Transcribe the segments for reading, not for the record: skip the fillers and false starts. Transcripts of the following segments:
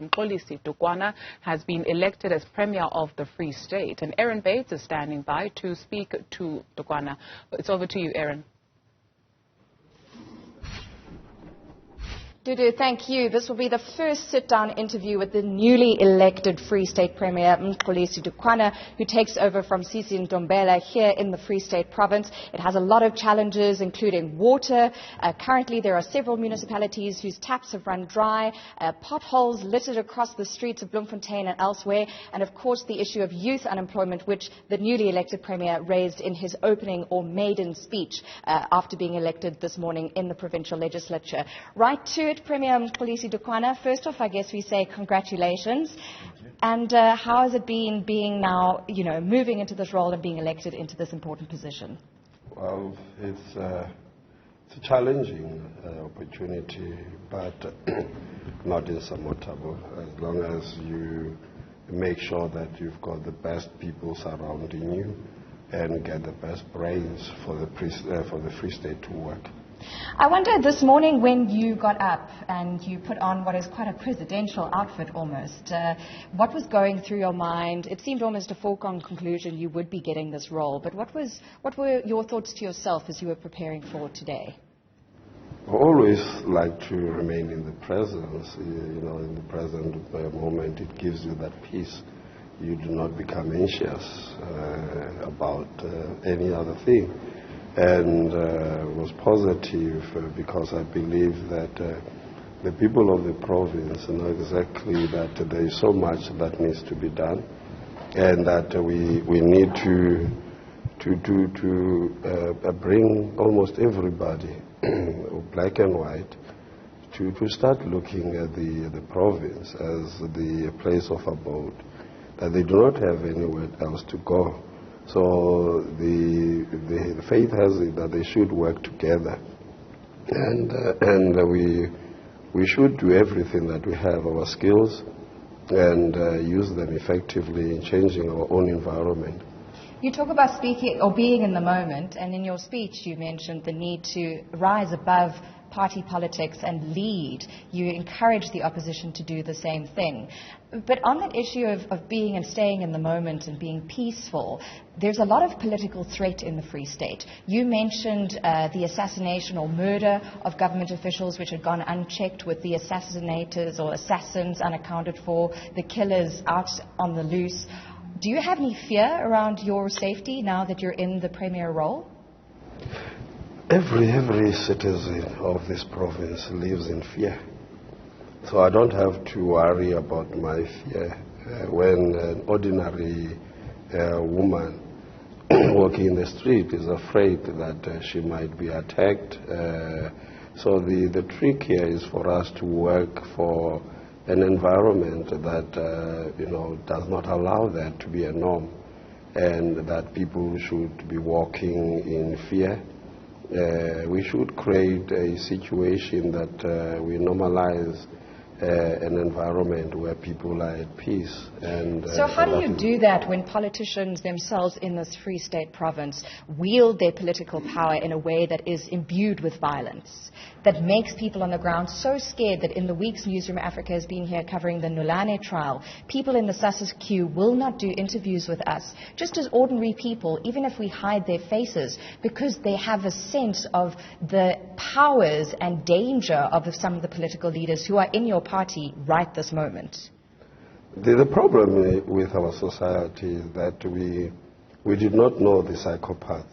Mxolisi Dukwana has been elected as Premier of the Free State. And Erin Bates is standing by to speak to Dukwana. It's over to you, Erin. Dudu, thank you. This will be the first sit-down interview with the newly elected Free State Premier Mxolisi Dukwana, who takes over from Sisi Ntombela here in the Free State province. It has a lot of challenges, including water. Currently, there are several municipalities whose taps have run dry, potholes littered across the streets of Bloemfontein and elsewhere, and of course the issue of youth unemployment, which the newly elected Premier raised in his opening or maiden speech after being elected this morning in the provincial legislature. Right to it, Premier Mxolisi Dukwana. First off, I guess we say congratulations. And how has it been being now, moving into this role and being elected into this important position? Well, it's a challenging opportunity, but not insurmountable, as long as you make sure that you've got the best people surrounding you and get the best brains for the Free State to work. I wonder, this morning when you got up and you put on what is quite a presidential outfit almost, what was going through your mind? It seemed almost a foregone conclusion you would be getting this role, but what were your thoughts to yourself as you were preparing for today? I always like to remain in the presence, in the present moment. It gives you that peace. You do not become anxious about any other thing. And was positive because I believe that the people of the province know exactly that there is so much that needs to be done, and that we need to bring almost everybody, black and white, to start looking at the province as the place of abode, that they do not have anywhere else to go. So the faith has it that they should work together, and we should do everything that we have, our skills, and use them effectively in changing our own environment. You talk about speaking or being in the moment, and in your speech you mentioned the need to rise above party politics and lead. You encourage the opposition to do the same thing. But on that issue of being and staying in the moment and being peaceful, there's a lot of political threat in the Free State. You mentioned the assassination or murder of government officials, which had gone unchecked, with the assassinators or assassins unaccounted for, the killers out on the loose. Do you have any fear around your safety now that you're in the Premier role? Every citizen of this province lives in fear. So I don't have to worry about my fear. When an ordinary woman walking in the street is afraid that she might be attacked. So the trick here is for us to work for an environment that does not allow that to be a norm, and that people should be walking in fear. We should create a situation that we normalize an environment where people are at peace. So how do you do that when politicians themselves in this Free State province wield their political power in a way that is imbued with violence, that makes people on the ground so scared that in the weeks Newzroom Afrika has been here covering the Nulane trial, people in the Sussex queue will not do interviews with us, just as ordinary people, even if we hide their faces, because they have a sense of the powers and danger of some of the political leaders who are in your party right this moment? The problem with our society is that we did not know the psychopaths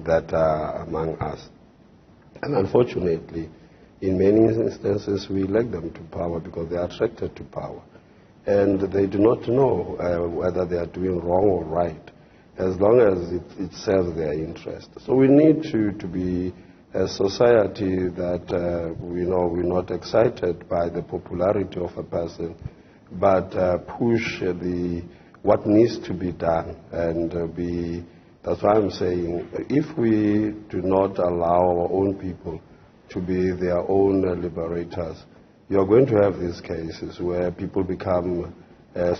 that are among us. And unfortunately, in many instances, we elect them to power because they are attracted to power. And they do not know whether they are doing wrong or right, as long as it serves their interest. So we need to be a society that we're not excited by the popularity of a person, but push what needs to be done, and that's why I'm saying, if we do not allow our own people to be their own liberators, you're going to have these cases where people become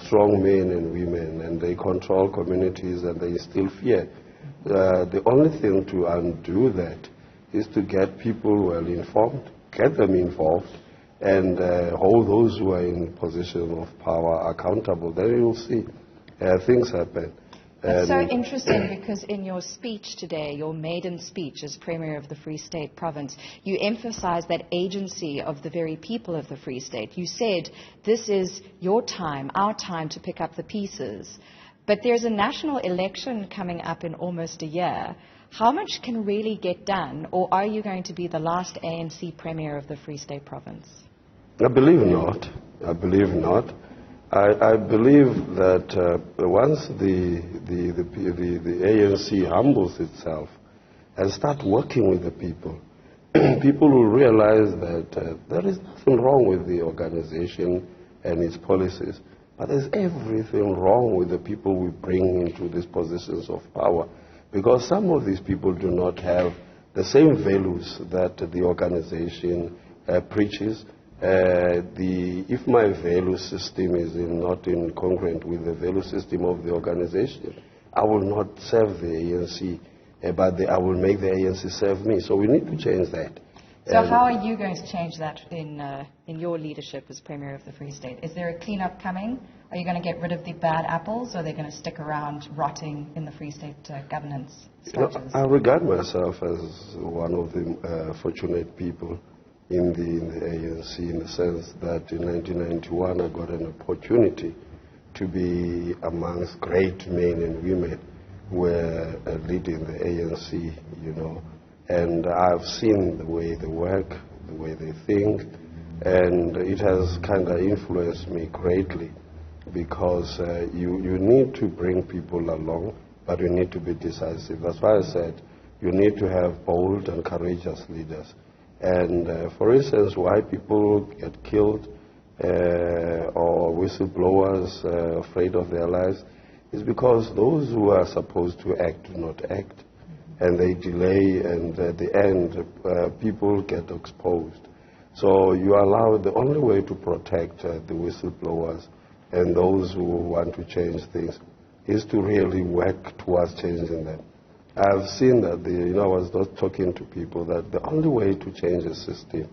strong men and women, and they control communities and they instill fear. The only thing to undo that is to get people well informed, get them involved, and hold those who are in position of power accountable, then you'll see things happen. It's so interesting because in your speech today, your maiden speech as Premier of the Free State Province, you emphasized that agency of the very people of the Free State. You said, this is your time, our time to pick up the pieces. But there's a national election coming up in almost a year. How much can really get done, or are you going to be the last ANC Premier of the Free State Province? I believe not. I believe not. I believe that once the ANC humbles itself and start working with the people, people will realize that there is nothing wrong with the organization and its policies, but there's everything wrong with the people we bring into these positions of power, because some of these people do not have the same values that the organization preaches. If my value system is not incongruent with the value system of the organization, I will not serve the ANC, but I will make the ANC serve me. So we need to change that. So how are you going to change that in your leadership as Premier of the Free State? Is there a clean-up coming? Are you going to get rid of the bad apples, or are they going to stick around rotting in the Free State governance structures? I regard myself as one of the fortunate people in the ANC, in the sense that in 1991 I got an opportunity to be amongst great men and women who were leading the ANC, you know, and I've seen the way they work, the way they think, and it has kind of influenced me greatly, because you need to bring people along, but you need to be decisive. That's why I said you need to have bold and courageous leaders. And for instance, why people get killed or whistleblowers afraid of their lives is because those who are supposed to act do not act, and they delay, and at the end people get exposed. So you allow, the only way to protect the whistleblowers and those who want to change things is to really work towards changing them. I've seen that, I was not talking to people, that the only way to change a system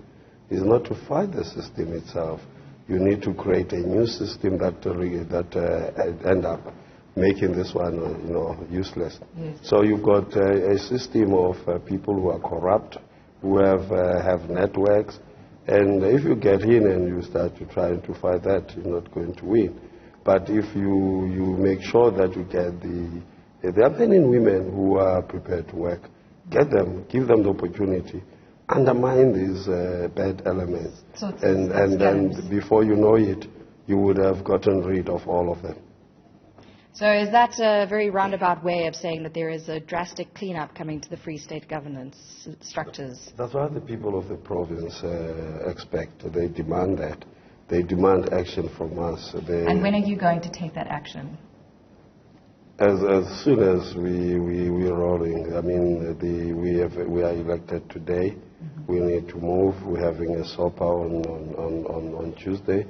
is not to fight the system itself. You need to create a new system that end up making this one, useless. Yes. So you've got a system of people who are corrupt, who have networks, and if you get in and you start to try to fight that, you're not going to win. But if you make sure that you get there are many women who are prepared to work. Get them, give them the opportunity, undermine these bad elements, and then before you know it, you would have gotten rid of all of them. So is that a very roundabout way of saying that there is a drastic cleanup coming to the Free State governance structures? That's what the people of the province expect. They demand that. They demand action from us. And when are you going to take that action? As soon as we're rolling. I mean, we are elected today. Mm-hmm. We need to move. We're having a SOPA on Tuesday.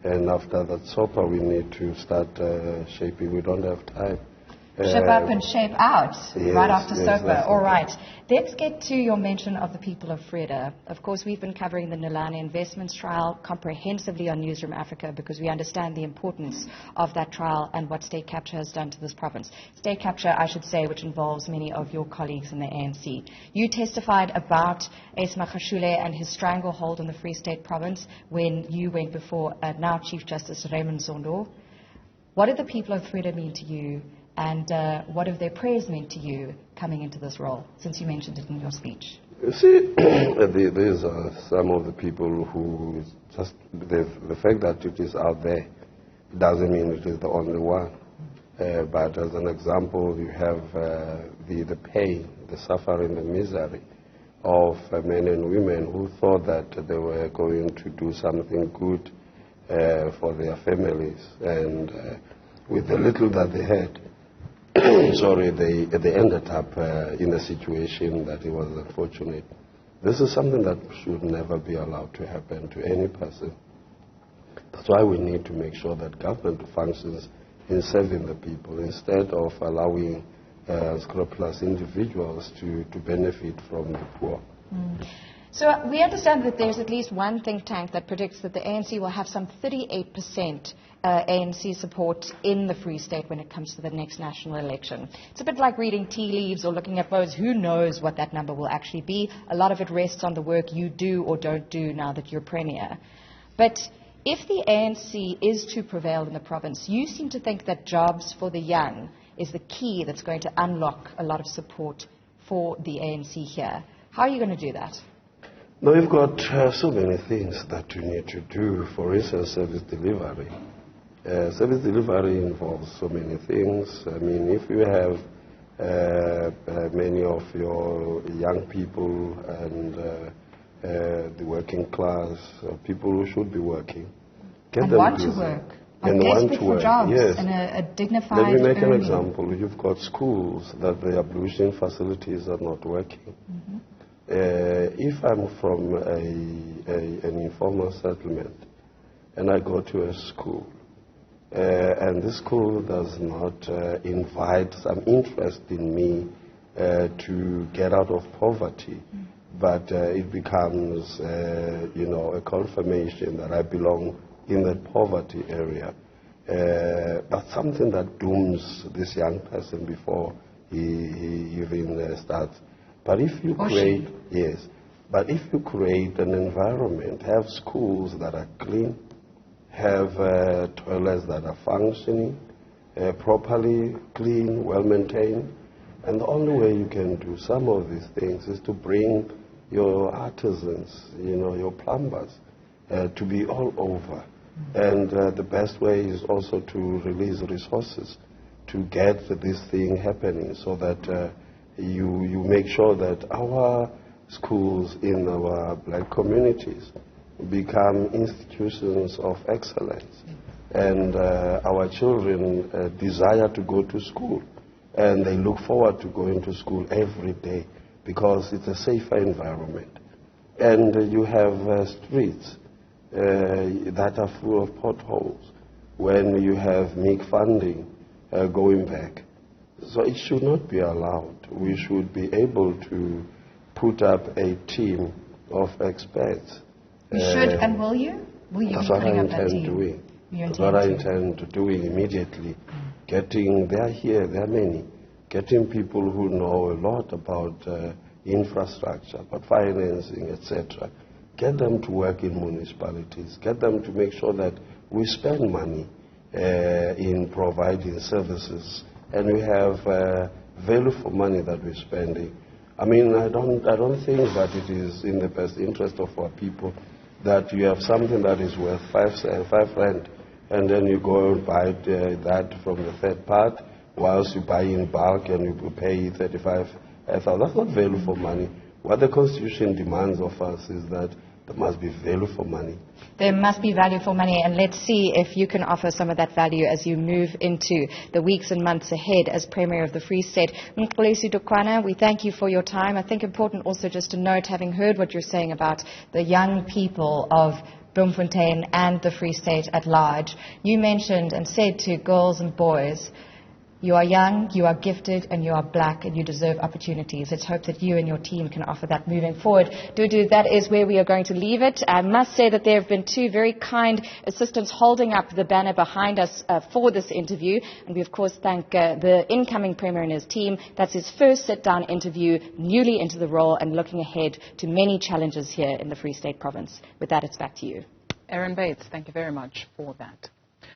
And after that SOPA, we need to start shaping. We don't have time. Shape up and shape out, yes, right after SOPA. Yes, all right. Let's get to your mention of the people of Freda. Of course, we've been covering the Nalane investments trial comprehensively on Newzroom Afrika because we understand the importance of that trial and what state capture has done to this province. State capture, I should say, which involves many of your colleagues in the ANC. You testified about Ace Magashule and his stranglehold on the Free State province when you went before now Chief Justice Raymond Zondo. What did the people of Freda mean to you? And what have their prayers meant to you coming into this role, since you mentioned it in your speech? You see, these are some of the people who just, the fact that it is out there doesn't mean it is the only one. But as an example, you have the pain, the suffering, the misery of men and women who thought that they were going to do something good for their families. And with the little that they had, sorry, they ended up in a situation that it was unfortunate. This is something that should never be allowed to happen to any person. That's why we need to make sure that government functions in serving the people instead of allowing scrupulous individuals to benefit from the poor. So we understand that there's at least one think tank that predicts that the ANC will have some 38% ANC support in the Free State when it comes to the next national election. It's a bit like reading tea leaves or looking at votes. Who knows what that number will actually be? A lot of it rests on the work you do or don't do now that you're Premier. But if the ANC is to prevail in the province, you seem to think that jobs for the young is the key that's going to unlock a lot of support for the ANC here. How are you going to do that? Now, you've got so many things that you need to do. For instance, service delivery. Service delivery involves so many things. I mean, if you have many of your young people and the working class, people who should be working, get them want busy. To work. And want to work. Jobs yes. And a dignified Let me make an earning. example. You've got schools that the ablution facilities are not working. Mm-hmm. If I'm from an informal settlement and I go to a school and this school does not invite some interest in me to get out of poverty, but it becomes, a confirmation that I belong in that poverty area. That's something that dooms this young person before he even starts. But if you create, but if you create an environment, have schools that are clean, have toilets that are functioning, properly clean, well maintained, and the only way you can do some of these things is to bring your artisans, your plumbers, to be all over. And the best way is also to release resources to get this thing happening so that you make sure that our schools in our black communities become institutions of excellence. And our children desire to go to school. And they look forward to going to school every day because it's a safer environment. And you have streets that are full of potholes when you have meek funding going back. So it should not be allowed. We should be able to put up a team of experts. You should, and will you? Will you That's be what I putting up that intend team? doing. That's what I intend doing immediately. There are many. Getting people who know a lot about infrastructure, about financing, etc. Get them to work in municipalities. Get them to make sure that we spend money in providing services, and we have value for money that we're spending. I mean, I don't think that it is in the best interest of our people that you have something that is worth 5 rand, and then you go and buy that from the third part, whilst you buy in bulk and you pay 35,000. That's not value for money. What the Constitution demands of us is that there must be value for money. There must be value for money, and let's see if you can offer some of that value as you move into the weeks and months ahead as Premier of the Free State. Mxolisi Dukwana, we thank you for your time. I think important also just to note, having heard what you're saying about the young people of Bloemfontein and the Free State at large, you mentioned and said to girls and boys, you are young, you are gifted, and you are black, and you deserve opportunities. Let's hope that you and your team can offer that moving forward. Dudu, that is where we are going to leave it. I must say that there have been two very kind assistants holding up the banner behind us for this interview. And we, of course, thank the incoming Premier and his team. That's his first sit-down interview, newly into the role and looking ahead to many challenges here in the Free State Province. With that, it's back to you. Erin Bates, thank you very much for that.